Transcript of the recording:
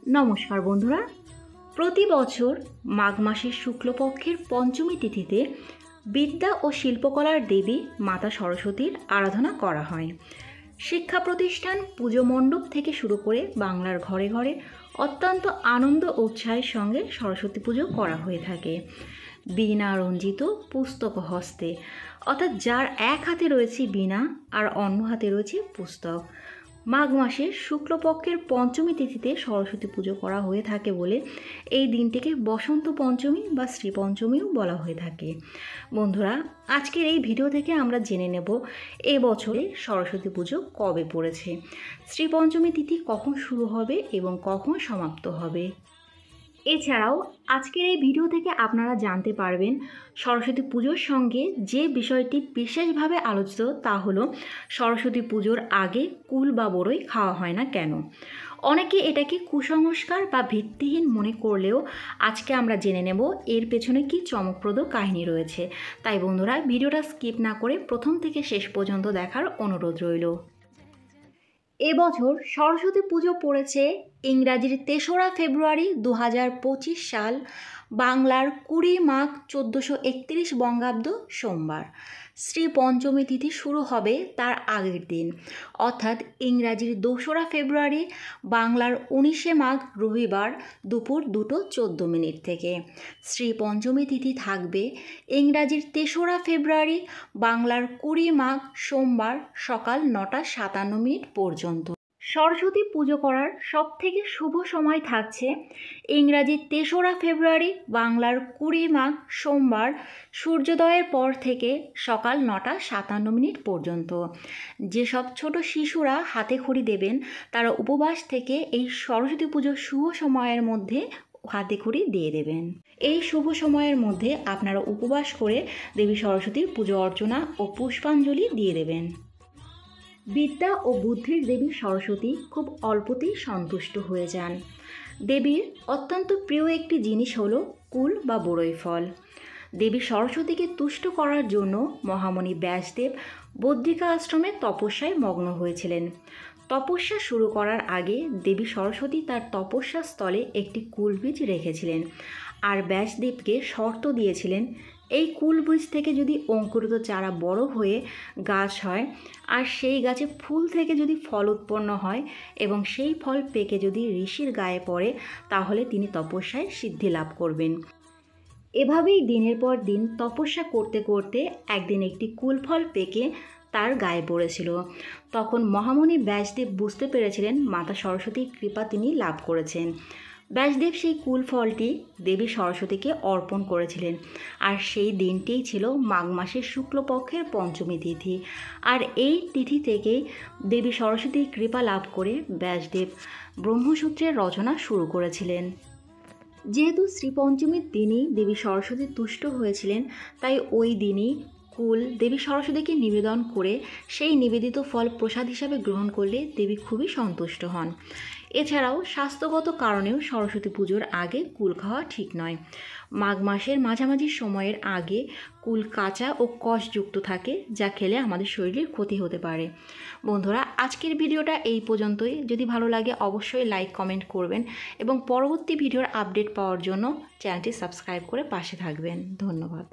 নমস্কার বন্ধুরা, প্রতি বছর মাঘ মাসের শুক্লপক্ষের পঞ্চমী তিথিতে বিদ্যা ও শিল্পকলার দেবী মাতা সরস্বতীর আরাধনা করা হয়। শিক্ষা প্রতিষ্ঠান, পুজো মণ্ডপ থেকে শুরু করে বাংলার ঘরে ঘরে অত্যন্ত আনন্দ ও উৎসাহের সঙ্গে সরস্বতী পুজো করা হয়ে থাকে। বীণা রঞ্জিত পুস্তক হস্তে, অর্থাৎ যার এক হাতে রয়েছে বীণা আর অন্য হাতে রয়েছে পুস্তক। মাঘ মাসের শুক্লপক্ষের পঞ্চমী তিথিতে সরস্বতী পুজো করা হয়ে থাকে বলে এই দিনটিকে বসন্ত পঞ্চমী বা শ্রী পঞ্চমীও বলা হয়ে থাকে। বন্ধুরা, আজকের এই ভিডিও থেকে আমরা জেনে নেব এবছরে সরস্বতী পুজো কবে পড়েছে, শ্রী পঞ্চমী তিথি কখন শুরু হবে এবং কখন সমাপ্ত হবে। এছাড়াও আজকের এই ভিডিও থেকে আপনারা জানতে পারবেন সরস্বতী পুজোর সঙ্গে যে বিষয়টি বিশেষভাবে আলোচিত তা হলো সরস্বতী পুজোর আগে কুল বা বড়ই খাওয়া হয় না কেন। অনেকে এটাকে কুসংস্কার বা ভিত্তিহীন মনে করলেও আজকে আমরা জেনে নেব এর পেছনে কি চমকপ্রদ কাহিনী রয়েছে। তাই বন্ধুরা, ভিডিওটা স্কিপ না করে প্রথম থেকে শেষ পর্যন্ত দেখার অনুরোধ রইল। এবছর সরস্বতী পুজো পড়েছে ইংরাজির ৩রা ফেব্রুয়ারি ২০২৫ সাল, বাংলার ২০ মাঘ ১৪৩১ বঙ্গাব্দ সোমবার। শ্রী পঞ্চমী তিথি শুরু হবে তার আগের দিন, অর্থাৎ ইংরাজির ২রা ফেব্রুয়ারি, বাংলার ১৯শে মাঘ রবিবার দুপুর 2:14 থেকে। শ্রী পঞ্চমী তিথি থাকবে ইংরাজির ৩রা ফেব্রুয়ারি, বাংলার ২০ মাঘ সোমবার সকাল ৯:৫৭ পর্যন্ত। সরস্বতী পুজো করার সবথেকে শুভ সময় থাকছে ইংরাজি ৩রা ফেব্রুয়ারি, বাংলার ২০ মাঘ সোমবার সূর্যোদয়ের পর থেকে সকাল ৯:৫৭ পর্যন্ত। যেসব ছোট শিশুরা হাতে খড়ি দেবেন তারা উপবাস থেকে এই সরস্বতী পুজোর শুভ সময়ের মধ্যে হাতে খড়ি দিয়ে দেবেন। এই শুভ সময়ের মধ্যে আপনারা উপবাস করে দেবী সরস্বতীর পুজো অর্চনা ও পুষ্পাঞ্জলি দিয়ে দেবেন। বিদ্যা ও বুদ্ধির দেবী সরস্বতী খুব অল্পতেই সন্তুষ্ট হয়ে যান। দেবীর অত্যন্ত প্রিয় একটি জিনিস হলো কুল বা বড়ই ফল। দেবী সরস্বতীকে তুষ্ট করার জন্য মহামণি ব্যাসদেব বদ্রিকা আশ্রমে তপস্যায় মগ্ন হয়েছিলেন। তপস্যা শুরু করার আগে দেবী সরস্বতী তার তপস্যা স্থলে একটি কুল বীজ রেখেছিলেন আর ব্যাসদেবকে শর্ত দিয়েছিলেন, এই কুল বীজ থেকে যদি অঙ্কুরিত চারা বড় হয়ে গাছ হয় আর সেই গাছে ফুল থেকে যদি ফল উৎপন্ন হয় এবং সেই ফল পেকে যদি ঋষির গায়ে পড়ে তাহলে তিনি তপস্যায় সিদ্ধি লাভ করবেন। এভাবেই দিনের পর দিন তপস্যা করতে করতে একদিন একটি কুল ফল পেকে তার গায়ে পড়েছিল। তখন মহামণি ব্যাসদেব বুঝতে পেরেছিলেন মাতা সরস্বতীর কৃপা তিনি লাভ করেছেন। ব্যাসদেব সেই কুল ফলটি দেবী সরস্বতীকে অর্পণ করেছিলেন আর সেই দিনটিই ছিল মাঘ মাসের শুক্লপক্ষের পঞ্চমী তিথি। আর এই তিথি থেকেই দেবী সরস্বতীর কৃপা লাভ করে ব্যাসদেব ব্রহ্মসূত্রের রচনা শুরু করেছিলেন। যেহেতু শ্রীপঞ্চমীর দিনই দেবী সরস্বতী তুষ্ট হয়েছিলেন, তাই ওই দিনই কুল দেবী সরস্বতীকে নিবেদন করে সেই নিবেদিত ফল প্রসাদ হিসাবে গ্রহণ করলে দেবী খুবই সন্তুষ্ট হন। এছাড়াও স্বাস্থ্যগত কারণেও সরস্বতী পুজোর আগে কুল খাওয়া ঠিক নয়। মাঘ মাসের মাঝামাঝি সময়ের আগে কুল কাঁচা ও কষযুক্ত থাকে, যা খেলে আমাদের শরীরের ক্ষতি হতে পারে। বন্ধুরা, আজকের ভিডিওটা এই পর্যন্তই। যদি ভালো লাগে অবশ্যই লাইক কমেন্ট করবেন এবং পরবর্তী ভিডিওর আপডেট পাওয়ার জন্য চ্যানেলটি সাবস্ক্রাইব করে পাশে থাকবেন। ধন্যবাদ।